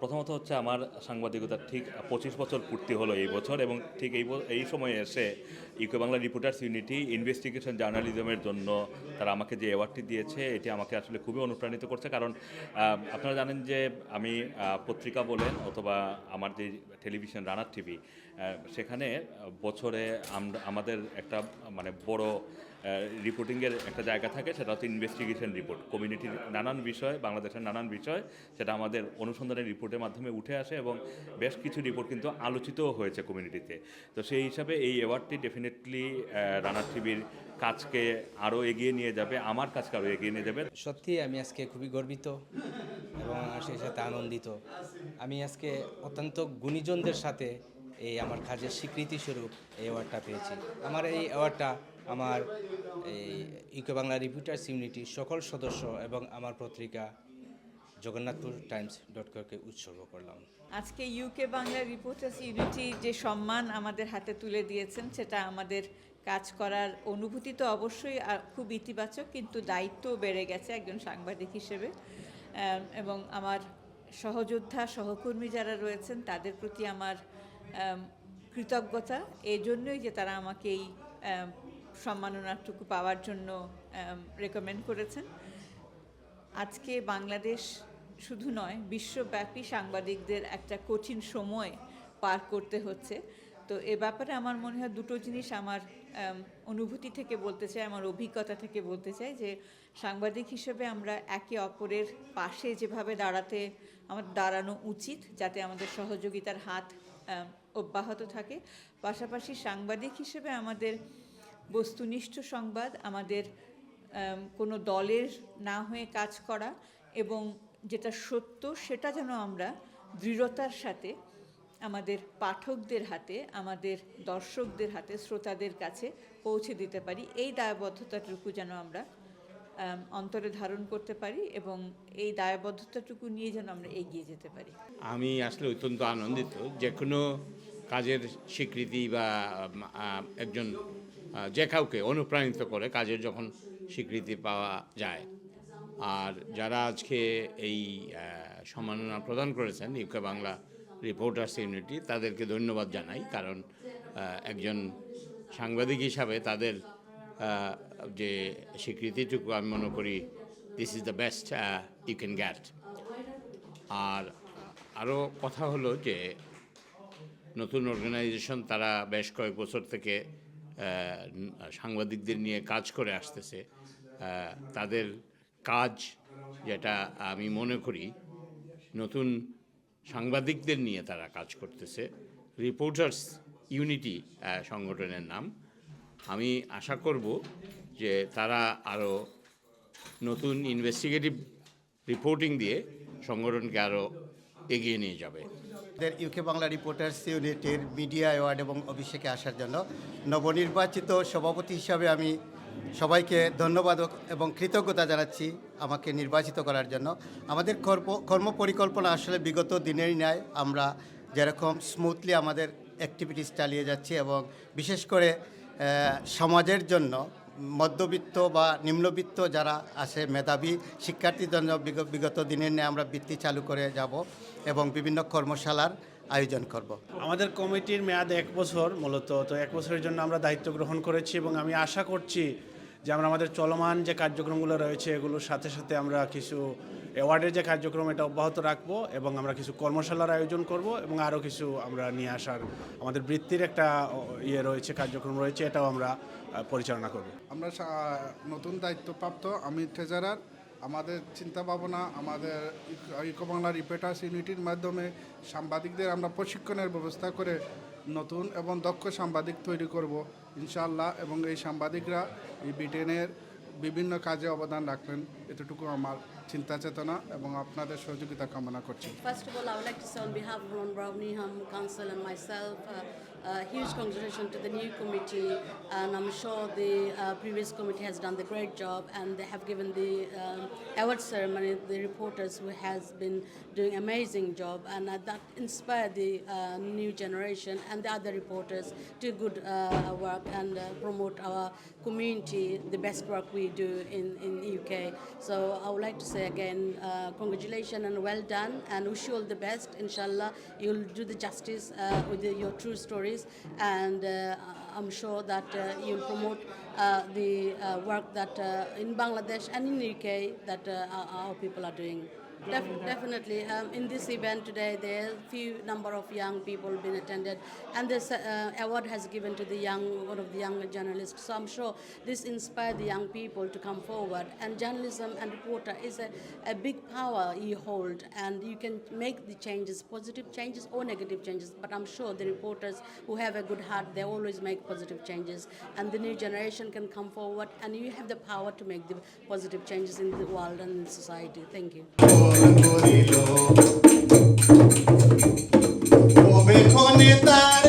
প্রথমত হচ্ছে আমার সাংবাদিকতার ঠিক 25 বছর পূর্তি হলো এই বছর, এবং ঠিক এই সময়ে এসে UK Bangla reporters unity investigation জার্নালিজমের জন্য তারা আমাকে যে অ্যাওয়ার্ডটি দিয়েছে এটি আমাকে আসলে খুবই অনুপ্রাণিত করছে। কারণ আপনারা জানেন যে আমি পত্রিকা বলেন অথবা আমার যে টেলিভিশন রানার টিভি, সেখানে বছরে আমাদের একটা মানে বড় রিপোর্টিংয়ের একটা জায়গা থাকে, সেটা হচ্ছে ইনভেস্টিগেশন রিপোর্ট। কমিউনিটির নানান বিষয়, বাংলাদেশের নানান বিষয়, সেটা আমাদের অনুসন্ধানের রিপোর্টের মাধ্যমে উঠে আসে এবং বেশ কিছু রিপোর্ট কিন্তু আলোচিতও হয়েছে কমিউনিটিতে। তো সেই হিসাবে এই অ্যাওয়ার্ডটি ডেফিনেটলি রানার টিভির কাজকে আরও এগিয়ে নিয়ে যাবে, আমার কাজকে আরও এগিয়ে নিয়ে যাবে। সত্যি আমি আজকে খুবই গর্বিত এবং সেই সাথে আনন্দিত। আমি আজকে অত্যন্ত গুণীজনদের সাথে এই আমার কাজের স্বীকৃতি স্বরূপ এই অ্যাওয়ার্ডটা পেয়েছি। আমার এই অ্যাওয়ার্ডটা আমার এই ইউকে বাংলা রিপোর্টার্স ইউনিটির সকল সদস্য এবং আমার পত্রিকা জগন্নাথপুর টাইমস.কমকে উৎসর্গ করলাম। আজকে ইউকে বাংলা রিপোর্টার্স ইউনিটি যে সম্মান আমাদের হাতে তুলে দিয়েছেন, সেটা আমাদের কাজ করার অনুভূতি তো অবশ্যই খুব ইতিবাচক, কিন্তু দায়িত্বও বেড়ে গেছে একজন সাংবাদিক হিসেবে। এবং আমার সহযোদ্ধা সহকর্মী যারা রয়েছেন তাদের প্রতি আমার কৃতজ্ঞতা, এই জন্যই যে তারা আমাকে এই সম্মাননাটুকু পাওয়ার জন্য রেকমেন্ড করেছেন। আজকে বাংলাদেশ শুধু নয়, বিশ্বব্যাপী সাংবাদিকদের একটা কঠিন সময় পার করতে হচ্ছে। তো এ ব্যাপারে আমার মনে হয় দুটো জিনিস আমার অনুভূতি থেকে বলতে চাই, আমার অভিজ্ঞতা থেকে বলতে চাই, যে সাংবাদিক হিসেবে আমরা একে অপরের পাশে যেভাবে দাঁড়ানো উচিত, যাতে আমাদের সহযোগিতার হাত অব্যাহত থাকে। পাশাপাশি সাংবাদিক হিসেবে আমাদের বস্তুনিষ্ঠ সংবাদ, আমাদের কোনো দলের না হয়ে কাজ করা, এবং যেটা সত্য সেটা যেন আমরা দৃঢ়তার সাথে আমাদের পাঠকদের হাতে, আমাদের দর্শকদের হাতে, শ্রোতাদের কাছে পৌঁছে দিতে পারি। এই দায়বদ্ধতাটুকু যেন আমরা অন্তরে ধারণ করতে পারি এবং এই দায়বদ্ধতাটুকু নিয়ে যেন আমরা এগিয়ে যেতে পারি। আমি আসলে অত্যন্ত আনন্দিত। যে কোনো কাজের স্বীকৃতি বা একজন যে কাউকে অনুপ্রাণিত করে কাজের যখন স্বীকৃতি পাওয়া যায়। আর যারা আজকে এই সম্মাননা প্রদান করেছেন ইউকে বাংলা রিপোর্টার্স ইউনিটি, তাদেরকে ধন্যবাদ জানাই। কারণ একজন সাংবাদিক হিসাবে তাদের যে স্বীকৃতিটুকু আমি মনে করি this is the best you can get. আর আরও কথা হলো যে নতুন অর্গানাইজেশন, তারা বেশ কয়েক বছর থেকে সাংবাদিকদের নিয়ে কাজ করে আসতেছে। তাদের কাজ, যেটা আমি মনে করি নতুন সাংবাদিকদের নিয়ে তারা কাজ করতেছে, রিপোর্টার্স ইউনিটি সংগঠনের নাম। আমি আশা করব যে তারা আরও নতুন ইনভেস্টিগেটিভ রিপোর্টিং দিয়ে সংগঠনকে আরও এগিয়ে নিয়ে যাবে। ইউকে বাংলা রিপোর্টার্স ইউনিটির মিডিয়া অ্যাওয়ার্ড এবং অভিষেকে আসার জন্য নবনির্বাচিত সভাপতি হিসাবে আমি সবাইকে ধন্যবাদ এবং কৃতজ্ঞতা জানাচ্ছি আমাকে নির্বাচিত করার জন্য। আমাদের কর্মপরিকল্পনা আসলে বিগত দিনেরই ন্যায় আমরা যেরকম স্মুথলি আমাদের অ্যাক্টিভিটিস চালিয়ে যাচ্ছি, এবং বিশেষ করে সমাজের জন্য মধ্যবিত্ত বা নিম্নবিত্ত যারা আছে, মেধাবী শিক্ষার্থীর জন্য বিগত দিনের ন্যায় আমরা বৃত্তি চালু করে যাব এবং বিভিন্ন কর্মশালার আয়োজন করব। আমাদের কমিটির মেয়াদ 1 বছর মূলত, তো 1 বছরের জন্য আমরা দায়িত্ব গ্রহণ করেছি এবং আমি আশা করছি যে আমরা আমাদের চলমান যে কার্যক্রমগুলো রয়েছে এগুলোর সাথে সাথে আমরা কিছু অ্যাওয়ার্ডের যে কার্যক্রম এটা অব্যাহত রাখবো, এবং আমরা কিছু কর্মশালার আয়োজন করব, এবং আরও কিছু আমরা নিয়ে আসার আমাদের বৃত্তির একটা রয়েছে, কার্যক্রম রয়েছে, এটাও আমরা পরিচালনা করব। আমরা নতুন দায়িত্বপ্রাপ্ত, আমি ট্রেজারার। আমাদের চিন্তা ভাবনা আমাদের ইউকে বাংলা রিপোর্টার্স ইউনিটির মাধ্যমে সাংবাদিকদের আমরা প্রশিক্ষণের ব্যবস্থা করে নতুন এবং দক্ষ সাংবাদিক তৈরি করব ইনশাআল্লাহ, এবং এই সাংবাদিকরা এই ব্রিটেনের বিভিন্ন কাজে অবদান রাখবেন, এতটুকু আমার চিন্তা চেতনা এবং আপনাদের সহযোগিতা কামনা করছি। First of all, I would like to say on behalf of Ron Brownham Council and myself, huge congratulations to the new committee, and I'm sure the previous committee has done the great job, and they have given the award ceremony the reporters who has been doing amazing job, and that inspired the new generation and the other reporters to good work and promote our community, the best work we do in UK. So I would like to say again, congratulations and well done, and wish you all the best. Inshallah, you'll do the justice with your true stories, and I'm sure that you'll promote the work that in Bangladesh and in UK that our people are doing. Definitely. In this event today, there are few number of young people been attended, and this award has given to the one of the young journalists. So I'm sure this inspired the young people to come forward. And journalism and reporter is a big power you hold, and you can make the changes, positive changes or negative changes. But I'm sure the reporters who have a good heart, they always make positive changes, and the new generation can come forward, and you have the power to make the positive changes in the world and in society. Thank you. কবে ক্ষণে তার